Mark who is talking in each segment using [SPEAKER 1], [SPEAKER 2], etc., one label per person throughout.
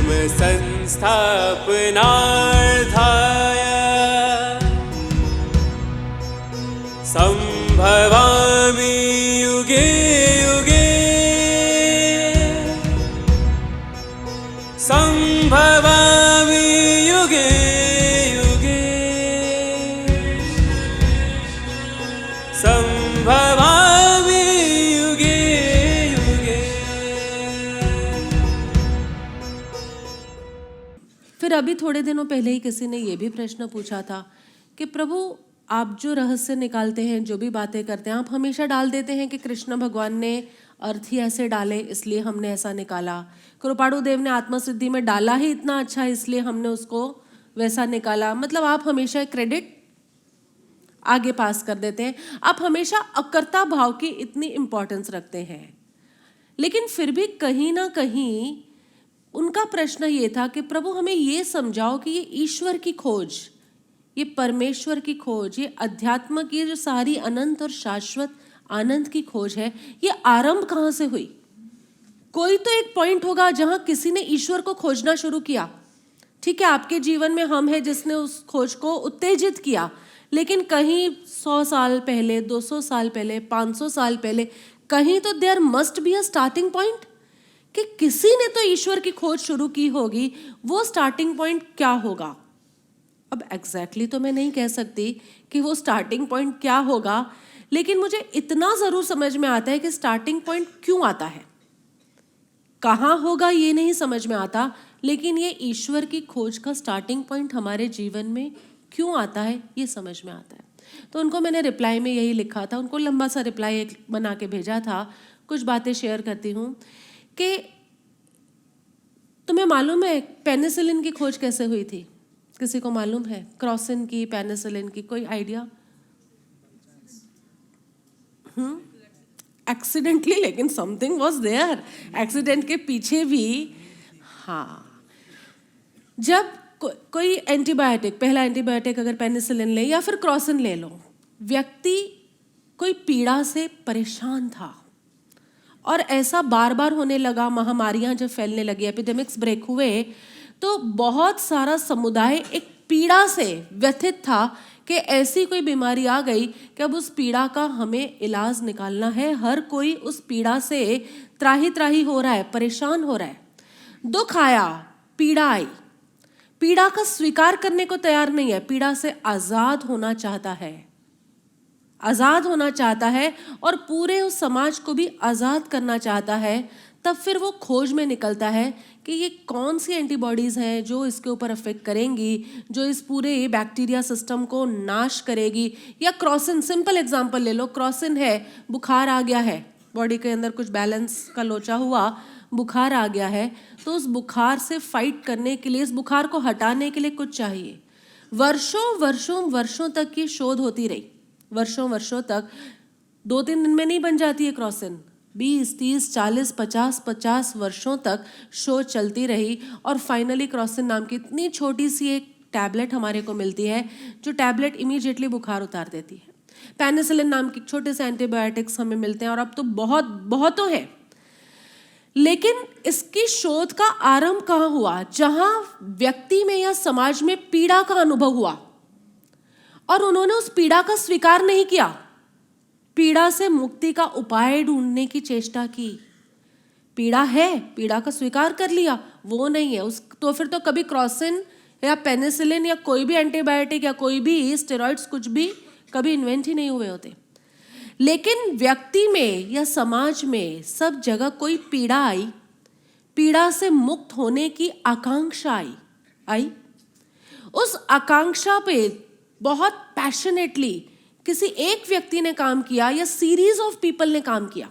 [SPEAKER 1] धर्म संस्थापनार्थाय संभवामि युगे युगे संभवामि युगे युगे संभवामि युगे युगे।
[SPEAKER 2] फिर अभी थोड़े दिनों पहले ही किसी ने ये भी प्रश्न पूछा था कि प्रभु आप जो रहस्य निकालते हैं, जो भी बातें करते हैं, आप हमेशा डाल देते हैं कि कृष्ण भगवान ने अर्थ ही ऐसे डाले इसलिए हमने ऐसा निकाला, कृपाणु देव ने आत्मसिद्धि में डाला ही इतना अच्छा इसलिए हमने उसको वैसा निकाला। मतलब आप हमेशा क्रेडिट आगे पास कर देते हैं, आप हमेशा अकर्ता भाव की इतनी इम्पोर्टेंस रखते हैं। लेकिन फिर भी कहीं ना कहीं उनका प्रश्न ये था कि प्रभु हमें ये समझाओ कि ये ईश्वर की खोज, ये परमेश्वर की खोज, ये अध्यात्म की जो सारी अनंत और शाश्वत आनंद की खोज है, ये आरंभ कहाँ से हुई? कोई तो एक पॉइंट होगा जहां किसी ने ईश्वर को खोजना शुरू किया। ठीक है, आपके जीवन में हम हैं जिसने उस खोज को उत्तेजित किया, लेकिन कहीं 100 साल पहले, 200 साल पहले, 500 साल पहले कहीं तो there must be a starting point कि किसी ने तो ईश्वर की खोज शुरू की होगी। वो स्टार्टिंग पॉइंट क्या होगा? अब एग्जैक्टली तो मैं नहीं कह सकती कि वो स्टार्टिंग पॉइंट क्या होगा, लेकिन मुझे इतना ज़रूर समझ में आता है कि स्टार्टिंग पॉइंट क्यों आता है। कहाँ होगा ये नहीं समझ में आता, लेकिन ये ईश्वर की खोज का स्टार्टिंग पॉइंट हमारे जीवन में क्यों आता है ये समझ में आता है। तो उनको मैंने रिप्लाई में यही लिखा था, उनको लंबा सा रिप्लाई एक बना के भेजा था। कुछ बातें शेयर करती हूँ कि तुम्हें मालूम है पेनिसिलिन की खोज कैसे हुई थी? किसी को मालूम है? क्रॉसिन की, पेनिसिलिन की, कोई आइडिया? एक्सीडेंटली, लेकिन समथिंग वाज देयर। एक्सीडेंट के पीछे भी, हाँ, जब कोई एंटीबायोटिक, पहला एंटीबायोटिक अगर पेनिसिलिन ले या फिर क्रॉसिन ले लो, व्यक्ति कोई पीड़ा से परेशान था और ऐसा बार बार होने लगा, महामारियां जब फैलने लगी, एपिडेमिक्स ब्रेक हुए, तो बहुत सारा समुदाय एक पीड़ा से व्यथित था कि ऐसी कोई बीमारी आ गई कि अब उस पीड़ा का हमें इलाज निकालना है। हर कोई उस पीड़ा से त्राही त्राही हो रहा है, परेशान हो रहा है। दुख आया, पीड़ा आई, पीड़ा का स्वीकार करने को तैयार नहीं है, पीड़ा से आजाद होना चाहता है, आजाद होना चाहता है और पूरे उस समाज को भी आजाद करना चाहता है। तब फिर वो खोज में निकलता है कि ये कौन सी एंटीबॉडीज़ हैं जो इसके ऊपर अफेक्ट करेंगी, जो इस पूरे बैक्टीरिया सिस्टम को नाश करेगी। या क्रॉसिन, सिंपल एग्जांपल ले लो, क्रॉसिन है, बुखार आ गया है, बॉडी के अंदर कुछ बैलेंस का लोचा हुआ, बुखार आ गया है, तो उस बुखार से फाइट करने के लिए, इस बुखार को हटाने के लिए कुछ चाहिए। वर्षों वर्षों वर्षों तक ये शोध होती रही, वर्षों वर्षों तक। 2-3 दिन में नहीं बन जाती है क्रॉसिन, 20, 30, 40, 50 वर्षों तक शोध चलती रही और फाइनली क्रॉसिन नाम की इतनी छोटी सी एक टैबलेट हमारे को मिलती है, जो टैबलेट इमीडिएटली बुखार उतार देती है। पेनिसिलिन नाम के छोटे से एंटीबायोटिक्स हमें मिलते हैं और अब तो बहुतों हैं। लेकिन इसकी शोध का आरंभ कहाँ हुआ? जहां व्यक्ति में या समाज में पीड़ा का अनुभव हुआ और उन्होंने उस पीड़ा का स्वीकार नहीं किया, पीड़ा से मुक्ति का उपाय ढूंढने की चेष्टा की। पीड़ा है, पीड़ा का स्वीकार कर लिया, वो नहीं है उस, तो फिर तो कभी क्रॉसिन या पेनिसिलिन या कोई भी एंटीबायोटिक या कोई भी स्टेरॉइड्स कुछ भी कभी इन्वेंट ही नहीं हुए होते। लेकिन व्यक्ति में या समाज में सब जगह कोई पीड़ा आई, पीड़ा से मुक्त होने की आकांक्षा आई। उस आकांक्षा पे बहुत पैशनेटली किसी एक व्यक्ति ने काम किया या सीरीज ऑफ पीपल ने काम किया।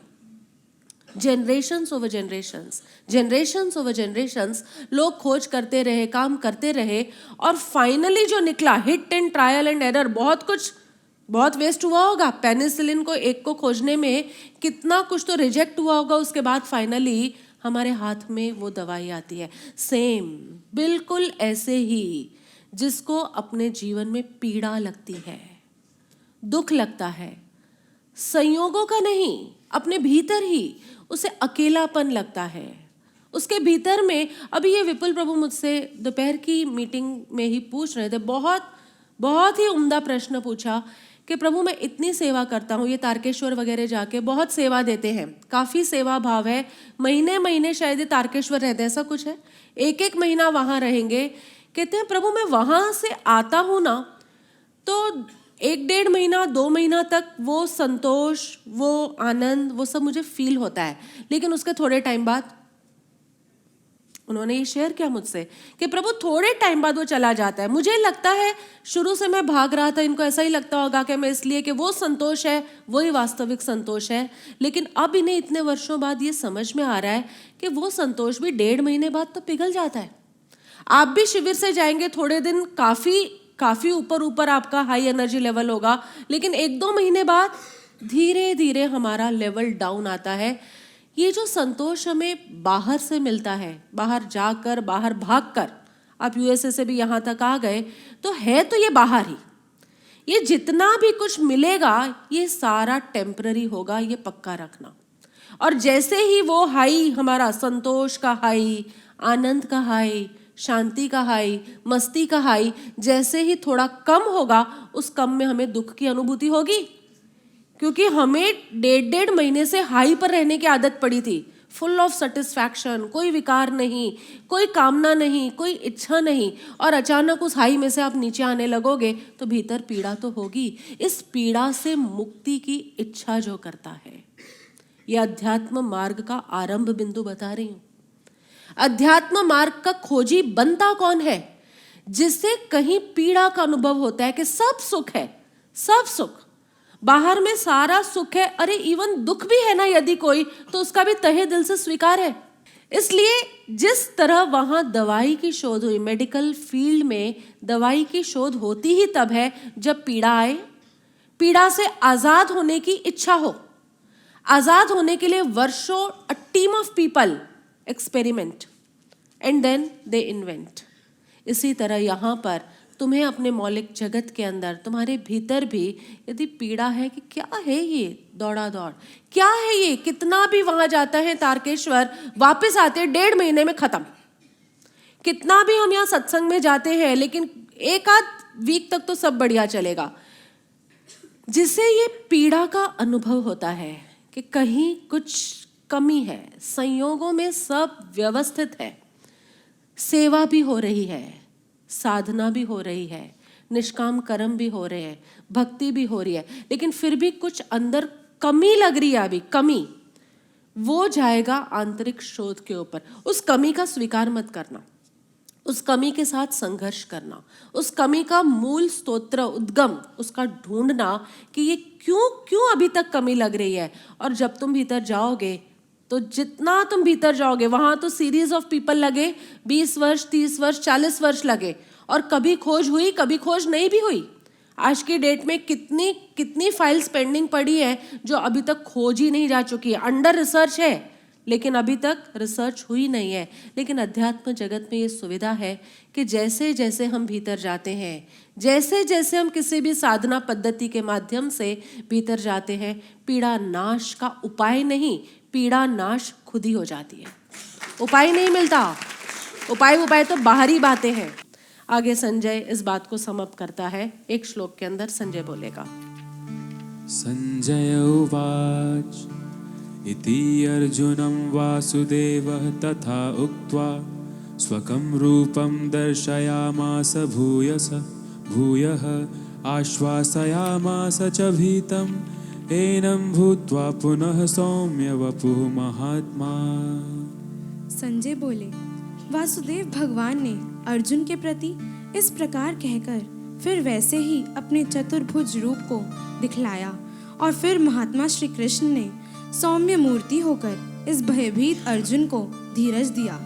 [SPEAKER 2] Generations over generations, generations over generations लोग खोज करते रहे, काम करते रहे और फाइनली जो निकला, hit and trial and error, बहुत वेस्ट हुआ होगा। पेनिसिलिन को एक को खोजने में कितना कुछ तो रिजेक्ट हुआ होगा, उसके बाद फाइनली हमारे हाथ में वो दवाई आती है। सेम, बिल्कुल ऐसे ही जिसको अपने जीवन में पीड़ा लगती है, दुख लगता है, संयोगों का नहीं, अपने भीतर ही उसे अकेलापन लगता है उसके भीतर में अभी ये विपुल प्रभु मुझसे दोपहर की मीटिंग में ही पूछ रहे थे, बहुत बहुत ही उम्दा प्रश्न पूछा कि प्रभु मैं इतनी सेवा करता हूँ, ये तारकेश्वर वगैरह जाके बहुत सेवा देते हैं, काफ़ी सेवा भाव है, महीने महीने शायद ये तारकेश्वर रहते हैं, ऐसा कुछ है, एक एक महीना वहाँ रहेंगे। कहते हैं प्रभु मैं वहाँ से आता हूँ ना, तो 1-1.5 महीना 2 महीना तक वो संतोष, वो आनंद, वो सब मुझे फील होता है, लेकिन उसके थोड़े टाइम बाद उन्होंने ये शेयर किया मुझसे कि प्रभु थोड़े टाइम बाद वो चला जाता है। मुझे लगता है शुरू से मैं भाग रहा था, इनको ऐसा ही लगता होगा कि मैं इसलिए कि वो संतोष है, वही वास्तविक संतोष है, लेकिन अब इन्हें इतने वर्षों बाद ये समझ में आ रहा है कि वो संतोष भी 1.5 महीने बाद तो पिघल जाता है। आप भी शिविर से जाएंगे, थोड़े दिन काफ़ी ऊपर आपका हाई एनर्जी लेवल होगा, लेकिन 1-2 महीने बाद धीरे धीरे हमारा लेवल डाउन आता है। ये जो संतोष हमें बाहर से मिलता है, बाहर जाकर, बाहर भागकर, आप यूएसए से भी यहाँ तक आ गए, तो है तो ये बाहर ही, ये जितना भी कुछ मिलेगा ये सारा टेम्पररी होगा, ये पक्का रखना। और जैसे ही वो हाई, हमारा संतोष का हाई, आनंद का हाई, शांति का हाई, मस्ती का हाई, जैसे ही थोड़ा कम होगा, उस कम में हमें दुख की अनुभूति होगी, क्योंकि हमें 1.5 महीने से हाई पर रहने की आदत पड़ी थी, फुल ऑफ सेटिस्फैक्शन, कोई विकार नहीं, कोई कामना नहीं, कोई इच्छा नहीं, और अचानक उस हाई में से आप नीचे आने लगोगे तो भीतर पीड़ा तो होगी। इस पीड़ा से मुक्ति की इच्छा जो करता है, यह अध्यात्म मार्ग का आरंभ बिंदु बता रही हूँ। अध्यात्म मार्ग का खोजी बनता कौन है? जिससे कहीं पीड़ा का अनुभव होता है कि सब सुख है, सब सुख, बाहर में सारा सुख है, अरे इवन दुख भी है ना यदि कोई, तो उसका भी तहे दिल से स्वीकार है। इसलिए जिस तरह वहाँ दवाई की शोध हुई, मेडिकल फील्ड में दवाई की शोध होती ही तब है जब पीड़ा आए, पीड़ा से आज़ाद होने की इच्छा हो। आज़ाद होने के लिए वर्षों a team of people experiment and then they invent. इसी तरह यहाँ पर तुम्हें अपने मौलिक जगत के अंदर, तुम्हारे भीतर भी यदि पीड़ा है कि क्या है ये दौड़ा दौड़, क्या है ये, कितना भी वहाँ जाता है तारकेश्वर, वापस आते 1.5 महीने में ख़त्म। कितना भी हम यहाँ सत्संग में जाते हैं, लेकिन 1-आध वीक तक तो सब बढ़िया चलेगा। जिसे ये पीड़ा का अनुभव होता है कि कहीं कुछ कमी है, संयोगों में सब व्यवस्थित है, सेवा भी हो रही है, साधना भी हो रही है, निष्काम कर्म भी हो रहे हैं, भक्ति भी हो रही है, लेकिन फिर भी कुछ अंदर कमी लग रही है, अभी कमी, वो जाएगा आंतरिक शोध के ऊपर। उस कमी का स्वीकार मत करना, उस कमी के साथ संघर्ष करना, उस कमी का मूल स्तोत्र, उद्गम, उसका ढूंढना कि ये क्यों अभी तक कमी लग रही है। और जब तुम भीतर जाओगे तो जितना तुम भीतर जाओगे, वहाँ तो सीरीज ऑफ पीपल लगे, 20 वर्ष, 30 वर्ष, 40 वर्ष लगे, और कभी खोज हुई, कभी खोज नहीं भी हुई। आज की डेट में कितनी फाइल्स पेंडिंग पड़ी है जो अभी तक खोज ही नहीं जा चुकी है, अंडर रिसर्च है, लेकिन अभी तक रिसर्च हुई नहीं है। लेकिन अध्यात्म जगत में ये सुविधा है कि जैसे जैसे हम भीतर जाते हैं, जैसे जैसे हम किसी भी साधना पद्धति के माध्यम से भीतर जाते हैं, पीड़ा नाश का उपाय नहीं, पीड़ा नाश खुद ही हो जाती है। उपाय नहीं मिलता, उपाय तो बाहरी बातें हैं। आगे संजय इस बात को समाप्त करता है, एक श्लोक के अंदर संजय बोलेगा।
[SPEAKER 1] संजय उवाच इति अर्जुनं वासुदेवः तथा उक्त्वा स्वकं रूपं दर्शयामास भूयः आश्वासयामास च भीतं एनं भूत्वा पुनः सौम्य वपुः महात्मा।
[SPEAKER 3] संजय बोले, वासुदेव भगवान ने अर्जुन के प्रति इस प्रकार कहकर फिर वैसे ही अपने चतुर्भुज रूप को दिखलाया, और फिर महात्मा श्री कृष्ण ने सौम्य मूर्ति होकर इस भयभीत अर्जुन को धीरज दिया।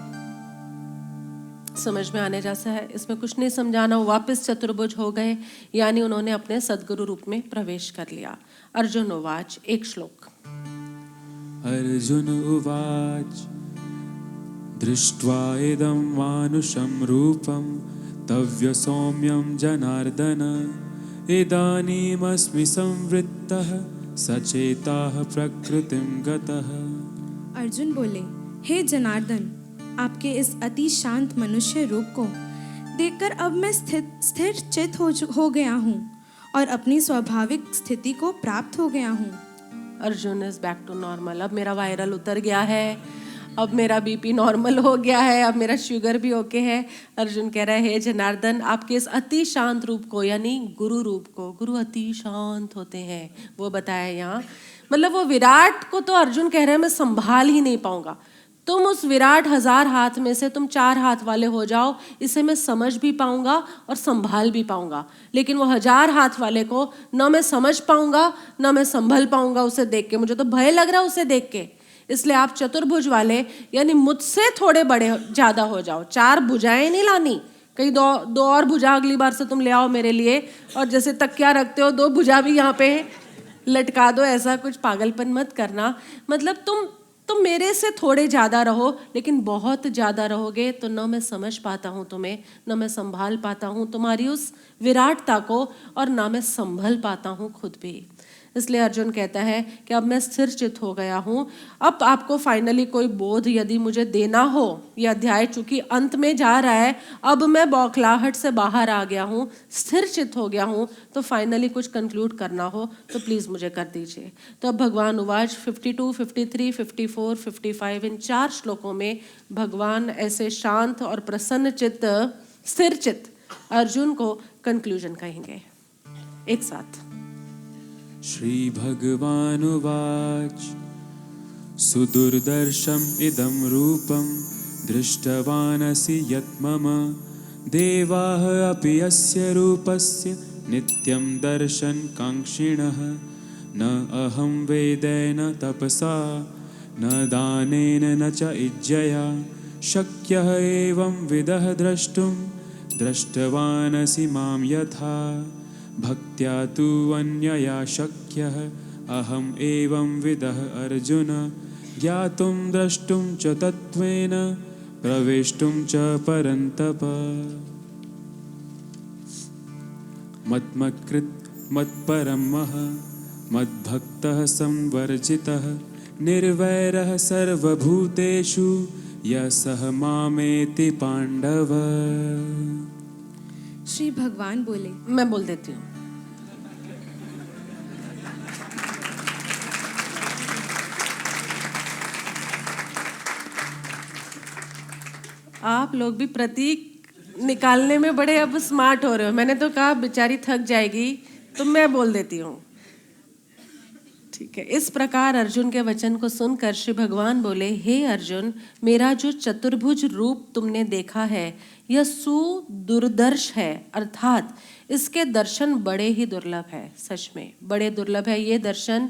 [SPEAKER 2] समझ में आने जैसा है, इसमें कुछ नहीं समझाना, वापस चतुर्भुज हो गए, यानी उन्होंने अपने सद्गुरु रूप में प्रवेश कर लिया। अर्जुन उवाच, एक श्लोक।
[SPEAKER 1] अर्जुन उवाच दृष्ट्वा इदं मानुषं रूपं तव सौम्यं जनार्दन इदानीमस्मि संवृत्तः सचेताः प्रकृतिं गतः।
[SPEAKER 3] अर्जुन बोले, हे जनार्दन, आपके इस अति शांत मनुष्य रूप को देखकर अब मैं स्थिर चित हो गया हूँ और अपनी स्वाभाविक स्थिति को प्राप्त हो गया हूँ।
[SPEAKER 2] Arjun is back to normal. अब मेरा वायरल उतर गया है, अब मेरा बीपी नॉर्मल हो गया है, अब मेरा शुगर भी ओके है। अर्जुन कह रहा है, हे जनार्दन, आपके इस अति शांत रूप को, यानी गुरु रूप को, गुरु अति शांत होते हैं, वो बताया यहाँ। मतलब वो विराट को तो अर्जुन कह रहे हैं मैं संभाल ही नहीं पाऊंगा। तुम उस विराट 1000 हाथ में से तुम 4 हाथ वाले हो जाओ, इसे मैं समझ भी पाऊंगा और संभाल भी पाऊंगा, लेकिन वो 1000 हाथ वाले को न मैं समझ पाऊंगा न मैं संभल पाऊंगा। उसे देख के मुझे तो भय लग रहा है उसे देख के। इसलिए आप चतुर्भुज वाले यानी मुझसे थोड़े बड़े ज्यादा हो जाओ। 4 भुजाएं नहीं लानी, कहीं दो और भुजा अगली बार से तुम ले आओ मेरे लिए, और जैसे तकिया रखते हो 2 भुजा भी यहाँ पे लटका दो। ऐसा कुछ पागलपन मत करना। मतलब तुम मेरे से थोड़े ज़्यादा रहो, लेकिन बहुत ज़्यादा रहोगे तो न मैं समझ पाता हूँ तुम्हें, न मैं संभाल पाता हूँ तुम्हारी उस विराटता को, और ना मैं संभल पाता हूँ खुद भी। इसलिए अर्जुन कहता है कि अब मैं स्थिर चित हो गया हूँ। अब आपको फाइनली कोई बोध यदि मुझे देना हो, यह अध्याय चूंकि अंत में जा रहा है, अब मैं बौखलाहट से बाहर आ गया हूँ, स्थिर चित हो गया हूँ, तो फाइनली कुछ कंक्लूड करना हो तो प्लीज़ मुझे कर दीजिए। तो अब भगवान उवाच 52, 53, 54, 55 इन 4 श्लोकों में भगवान ऐसे शांत और प्रसन्न चित्त, स्थिर चित्त अर्जुन को कंक्लूजन कहेंगे एक साथ।
[SPEAKER 1] श्री भगवानुवाच सुदुर्दर्शम इदं रूपम दृष्टवानसि यत् मम देवाः अपि यस्य रूपस्य नित्यं दर्शन कांक्षिणः न अहं वेदेन तपसा न दानेन न च इज्जया शक्यः एवं विदः द्रष्टुं दृष्टवानसि मां यथा भक्त्या तु अन्यया शक्यः अहम् एवं विदः अर्जुन ज्ञातुं द्रष्टुं च तत्त्वेन प्रवेष्टुं च परन्तप। मत्मत्कृत मत्परमः मद्भक्तः संवर्जितः निर्वैरः सर्वभूतेषु यः सः मामेति पाण्डव।
[SPEAKER 3] श्री भगवान बोले,
[SPEAKER 2] मैं बोल देती हूँ। आप लोग भी प्रतीक निकालने में बड़े अब स्मार्ट हो रहे हो। मैंने तो कहा बेचारी थक जाएगी, तो मैं बोल देती हूँ। ठीक है। इस प्रकार अर्जुन के वचन को सुनकर श्री भगवान बोले, हे अर्जुन, मेरा जो चतुर्भुज रूप तुमने देखा है यह सुदुर्दर्श है, अर्थात इसके दर्शन बड़े ही दुर्लभ है। सच में बड़े दुर्लभ है ये दर्शन।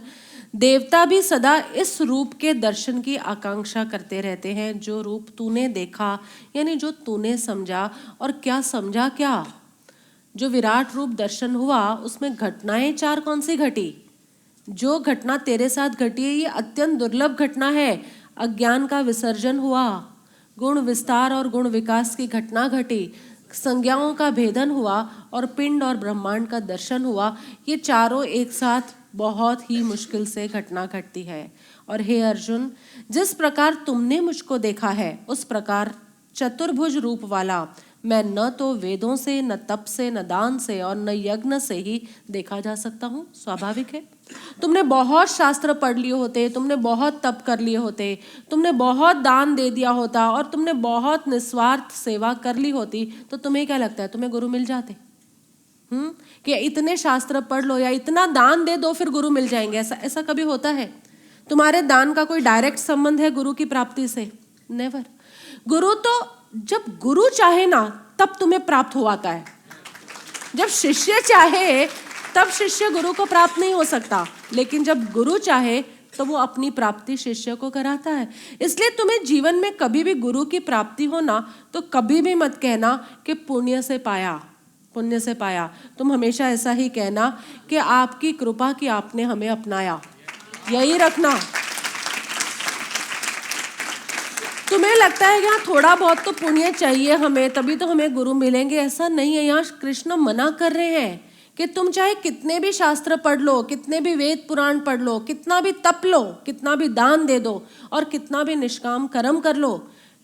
[SPEAKER 2] देवता भी सदा इस रूप के दर्शन की आकांक्षा करते रहते हैं। जो रूप तूने देखा, यानी जो तूने समझा, और क्या समझा क्या, जो विराट रूप दर्शन हुआ उसमें घटनाएं 4 कौन सी घटी? जो घटना तेरे साथ घटी है ये अत्यंत दुर्लभ घटना है। अज्ञान का विसर्जन हुआ, गुण विस्तार और गुण विकास की घटना घटी, संज्ञाओं का भेदन हुआ और पिंड और ब्रह्मांड का दर्शन हुआ। ये चारों एक साथ बहुत ही मुश्किल से घटना घटती है। और हे अर्जुन, जिस प्रकार तुमने मुझको देखा है उस प्रकार चतुर्भुज रूप वाला मैं न तो वेदों से, न तप से, न दान से और न यज्ञ से ही देखा जा सकता हूँ। स्वाभाविक है। तुमने बहुत शास्त्र पढ़ लिए होते, तुमने बहुत तप कर लिए होते, तुमने बहुत दान दे दिया होता और तुमने बहुत निस्वार्थ सेवा कर ली होती, तो तुम्हें क्या लगता है तुम्हें गुरु मिल जाते? कि इतने शास्त्र पढ़ लो या इतना दान दे दो फिर गुरु मिल जाएंगे? ऐसा कभी होता है? तुम्हारे दान का कोई डायरेक्ट संबंध है गुरु की प्राप्ति से? नेवर। गुरु तो जब गुरु चाहे ना तब तुम्हें प्राप्त होता है। जब शिष्य चाहे तब शिष्य गुरु को प्राप्त नहीं हो सकता, लेकिन जब गुरु चाहे तो वो अपनी प्राप्ति शिष्य को कराता है। इसलिए तुम्हें जीवन में कभी भी गुरु की प्राप्ति हो ना, तो कभी भी मत कहना कि पुण्य से पाया, पुण्य से पाया। तुम हमेशा ऐसा ही कहना कि आपकी कृपा की आपने हमें अपनाया। यही रखना। तुम्हें लगता है कि हाँ थोड़ा बहुत तो पुण्य चाहिए हमें, तभी तो हमें गुरु मिलेंगे, ऐसा नहीं है। यहाँ कृष्ण मना कर रहे हैं कि तुम चाहे कितने भी शास्त्र पढ़ लो, कितने भी वेद पुराण पढ़ लो, कितना भी तप लो, कितना भी दान दे दो और कितना भी निष्काम कर्म कर लो,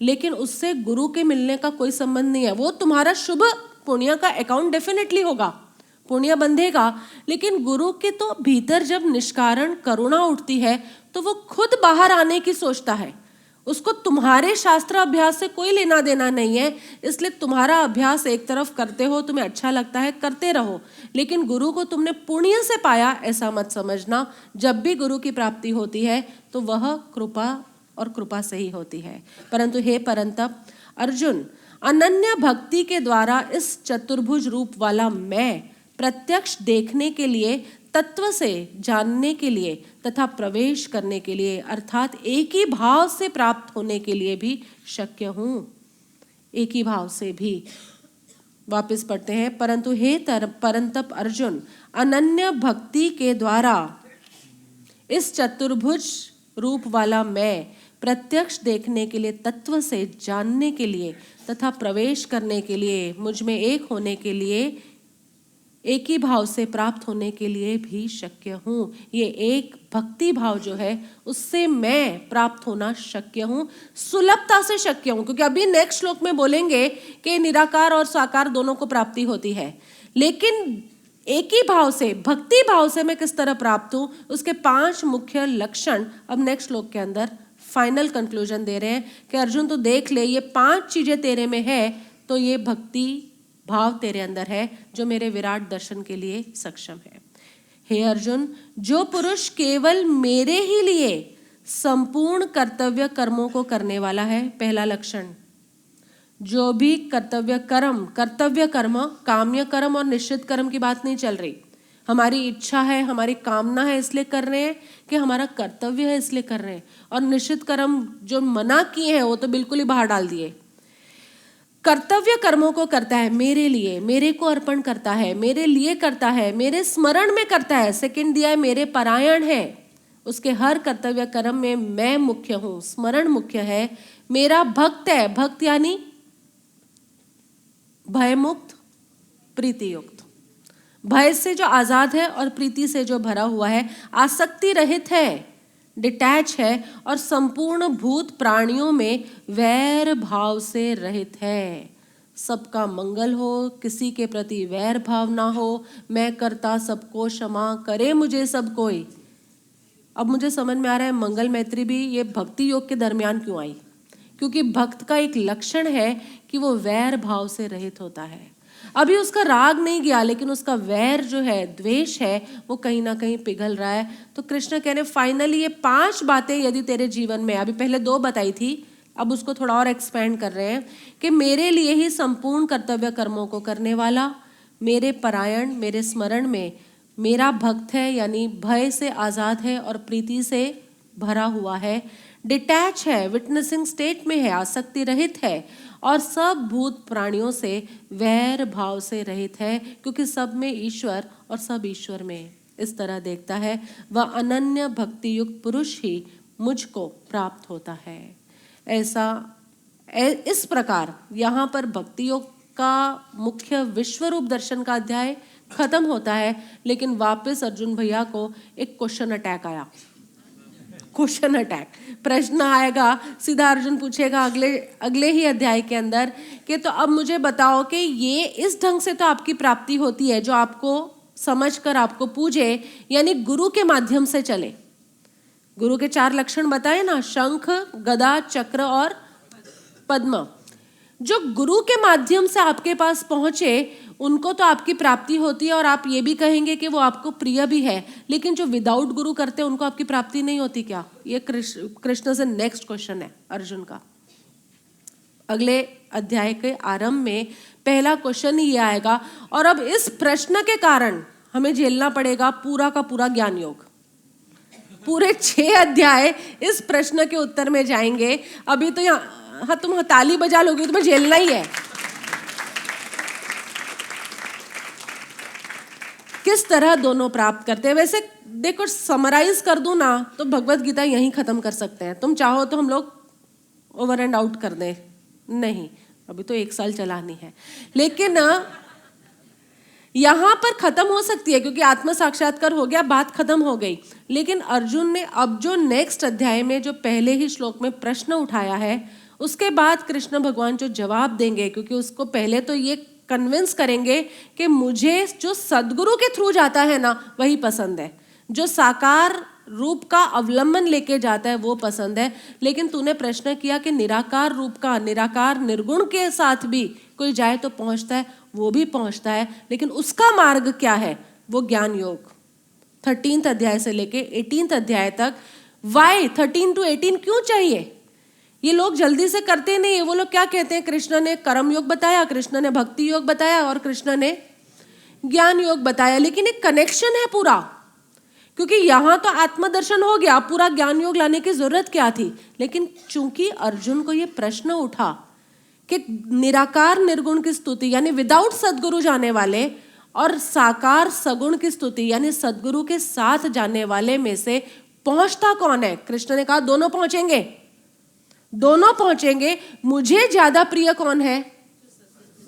[SPEAKER 2] लेकिन उससे गुरु के मिलने का कोई संबंध नहीं है। वो तुम्हारा शुभ पुण्य का अकाउंट डेफिनेटली होगा, पुण्य बंधेगा, लेकिन गुरु के तो भीतर जब निष्कारण करुणा उठती है तो वो खुद बाहर आने की सोचता है। उसको तुम्हारे शास्त्र अभ्यास से कोई लेना देना नहीं है, इसलिए तुम्हारा अभ्यास एक तरफ करते हो, तुम्हें अच्छा लगता है, करते रहो, लेकिन गुरु को तुमने पुण्य से पाया ऐसा मत समझना। जब भी गुरु की प्राप्ति होती है तो वह कृपा और कृपा से ही होती है। परंतु हे परंतप अर्जुन, अनन्य भक्ति के द्वारा इस चतुर्भुज रूप वाला मैं प्रत्यक्ष देखने के लिए, तत्व से जानने के लिए तथा प्रवेश करने के लिए अर्थात एक ही भाव से प्राप्त होने के लिए भी शक्य हूँ। एक ही भाव से भी। वापस पढ़ते हैं, परंतु हे परंतप अर्जुन, अनन्य भक्ति के द्वारा इस चतुर्भुज रूप वाला मैं प्रत्यक्ष देखने के लिए, तत्व से जानने के लिए तथा प्रवेश करने के लिए, मुझ में एक होने के लिए, एक ही भाव से प्राप्त होने के लिए भी शक्य हूँ। ये एक भक्ति भाव जो है उससे मैं प्राप्त होना शक्य हूँ, सुलभता से शक्य हूँ। क्योंकि अभी नेक्स्ट श्लोक में बोलेंगे कि निराकार और साकार दोनों को प्राप्ति होती है, लेकिन एक ही भाव से, भक्ति भाव से मैं किस तरह प्राप्त हूँ, उसके 5 मुख्य लक्षण अब नेक्स्ट श्लोक के अंदर फाइनल कंक्लूजन दे रहे हैं कि अर्जुन तो देख ले, ये 5 चीजें तेरे में है तो ये भक्ति भाव तेरे अंदर है जो मेरे विराट दर्शन के लिए सक्षम है। हे अर्जुन, जो पुरुष केवल मेरे ही लिए संपूर्ण कर्तव्य कर्मों को करने वाला है, पहला लक्षण, जो भी कर्तव्य कर्म, काम्य कर्म और निश्चित कर्म की बात नहीं चल रही। हमारी इच्छा है, हमारी कामना है इसलिए कर रहे हैं, कि हमारा कर्तव्य है इसलिए कर रहे हैं, और निश्चित कर्म जो मना किए हैं वो तो बिल्कुल ही बाहर डाल दिए। कर्तव्य कर्मों को करता है मेरे लिए, मेरे को अर्पण करता है, मेरे लिए करता है, मेरे स्मरण में करता है। सेकंड दिया है मेरे परायण है, उसके हर कर्तव्य कर्म में मैं मुख्य हूं, स्मरण मुख्य है। मेरा भक्त है, भक्त यानी भयमुक्त, प्रीति युक्त, भय से जो आजाद है और प्रीति से जो भरा हुआ है, आसक्ति रहित है, डिटैच है, और संपूर्ण भूत प्राणियों में वैर भाव से रहित है। सबका मंगल हो, किसी के प्रति वैर भाव ना हो, मैं करता सबको क्षमा करे मुझे सब कोई। अब मुझे समझ में आ रहा है मंगल मैत्री भी ये भक्ति योग के दरमियान क्यों आई, क्योंकि भक्त का एक लक्षण है कि वो वैर भाव से रहित होता है। अभी उसका राग नहीं गया, लेकिन उसका वैर जो है, द्वेष है, वो कहीं ना कहीं पिघल रहा है। तो कृष्ण कह रहे फाइनली ये 5 बातें यदि तेरे जीवन में, अभी पहले 2 बताई थी, अब उसको थोड़ा और एक्सपेंड कर रहे हैं कि मेरे लिए ही संपूर्ण कर्तव्य कर्मों को करने वाला, मेरे परायण, मेरे स्मरण में, मेरा भक्त है यानी भय से आजाद है और प्रीति से भरा हुआ है, डिटैच है, विटनेसिंग स्टेट में है, आसक्ति रहित है, और सब भूत प्राणियों से वैर भाव से रहित है, क्योंकि सब में ईश्वर और सब ईश्वर में इस तरह देखता है। वह अनन्य भक्ति युक्त पुरुष ही मुझको प्राप्त होता है। ऐसा इस प्रकार यहाँ पर भक्ति योग का मुख्य विश्व रूप दर्शन का अध्याय खत्म होता है, लेकिन वापस अर्जुन भैया को एक क्वेश्चन अटैक आया। क्वेश्चन अटैक, प्रश्न आएगा, सीधा अर्जुन पूछेगा अगले ही अध्याय के अंदर कि तो अब मुझे बताओ कि ये इस ढंग से तो आपकी प्राप्ति होती है जो आपको समझकर आपको पूजे, यानी गुरु के माध्यम से चले। गुरु के 4 लक्षण बताए ना, शंख, गदा, चक्र और पद्म। जो गुरु के माध्यम से आपके पास पहुंचे उनको तो आपकी प्राप्ति होती है, और आप ये भी कहेंगे कि वो आपको प्रिय भी है, लेकिन जो विदाउट गुरु करते हैं उनको आपकी प्राप्ति नहीं होती क्या? ये कृष्ण से नेक्स्ट क्वेश्चन है अर्जुन का। अगले अध्याय के आरंभ में पहला क्वेश्चन ही ये आएगा, और अब इस प्रश्न के कारण हमें झेलना पड़ेगा पूरा का पूरा ज्ञान योग। पूरे 6 अध्याय इस प्रश्न के उत्तर में जाएंगे। अभी तो यहाँ हाँ तुम ताली बजा लोगे, तुम्हें झेलना ही है। किस तरह दोनों प्राप्त करते हैं। वैसे देखो, समराइज कर दूं ना तो भगवत गीता यहीं खत्म कर सकते हैं। तुम चाहो तो हम लोग ओवर एंड आउट कर दें, नहीं, अभी तो 1 साल चलानी है, लेकिन यहाँ पर खत्म हो सकती है क्योंकि आत्म साक्षात्कार हो गया, बात खत्म हो गई। लेकिन अर्जुन ने अब जो नेक्स्ट अध्याय में जो पहले ही श्लोक में प्रश्न उठाया है उसके बाद कृष्ण भगवान जो जवाब देंगे, क्योंकि उसको पहले तो ये कन्विंस करेंगे कि मुझे जो सदगुरु के थ्रू जाता है ना वही पसंद है, जो साकार रूप का अवलंबन लेके जाता है वो पसंद है। लेकिन तूने प्रश्न किया कि निराकार रूप का, निराकार निर्गुण के साथ भी कोई जाए तो पहुंचता है, वो भी पहुंचता है, लेकिन उसका मार्ग क्या है? वो ज्ञान योग 13th अध्याय से लेके 18th अध्याय तक। वाई 13 to 18 क्यों चाहिए? ये लोग जल्दी से करते नहीं है। वो लोग क्या कहते हैं, कृष्ण ने कर्म योग बताया, कृष्ण ने भक्ति योग बताया और कृष्ण ने ज्ञान योग बताया, लेकिन एक कनेक्शन है पूरा, क्योंकि यहाँ तो आत्मदर्शन हो गया, पूरा ज्ञान योग लाने की जरूरत क्या थी? लेकिन चूंकि अर्जुन को ये प्रश्न उठा कि निराकार निर्गुण की स्तुति यानी विदाउट सदगुरु जाने वाले और साकार सगुण की स्तुति यानी सदगुरु के साथ जाने वाले में से पहुंचता कौन है? कृष्ण ने कहा दोनों पहुंचेंगे, दोनों पहुंचेंगे। मुझे ज्यादा प्रिय कौन है?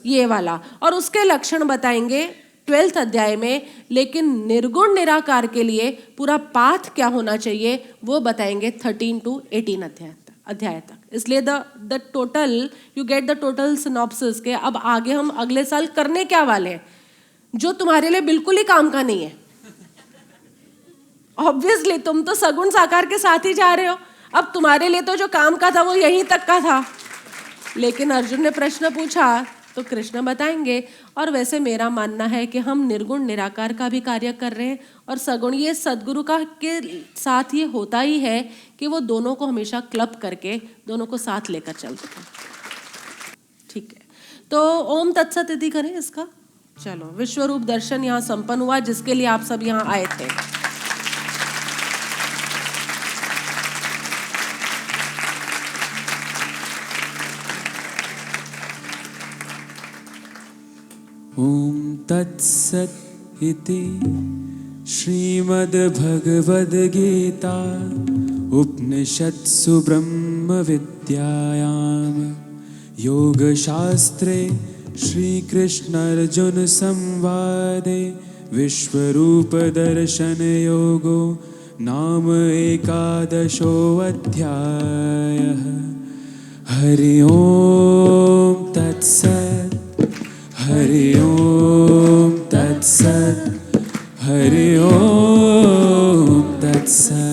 [SPEAKER 2] ये वाला। और उसके लक्षण बताएंगे 12th अध्याय में। लेकिन निर्गुण निराकार के लिए पूरा पाथ क्या होना चाहिए वो बताएंगे 13 to 18 अध्याय तक। इसलिए the total you get the total synopsis के अब आगे हम अगले साल करने क्या वाले हैं, जो तुम्हारे लिए बिल्कुल ही काम का नहीं है। ऑब्वियसली तुम तो सगुण साकार के साथ ही जा रहे हो, अब तुम्हारे लिए तो जो काम का था वो यहीं तक का था। लेकिन अर्जुन ने प्रश्न पूछा तो कृष्ण बताएंगे। और वैसे मेरा मानना है कि हम निर्गुण निराकार का भी कार्य कर रहे हैं और सगुण, ये सदगुरु का के साथ ये होता ही है कि वो दोनों को हमेशा क्लब करके दोनों को साथ लेकर चलते हैं। ठीक है, तो ओम तत्सत यदि करें इसका। चलो, विश्वरूप दर्शन यहाँ संपन्न हुआ जिसके लिए आप सब यहाँ आए थे।
[SPEAKER 1] ॐ तत्सत् इति श्रीमद्भगवद्गीता उपनिषत्सु ब्रह्मविद्यायां योगशास्त्रे श्रीकृष्णार्जुनसंवादे विश्वरूपदर्शनयोगो नाम 11 हरि ओम तत्सत्। हरि ओम तत्सत्। हरि ओम तत्सत्।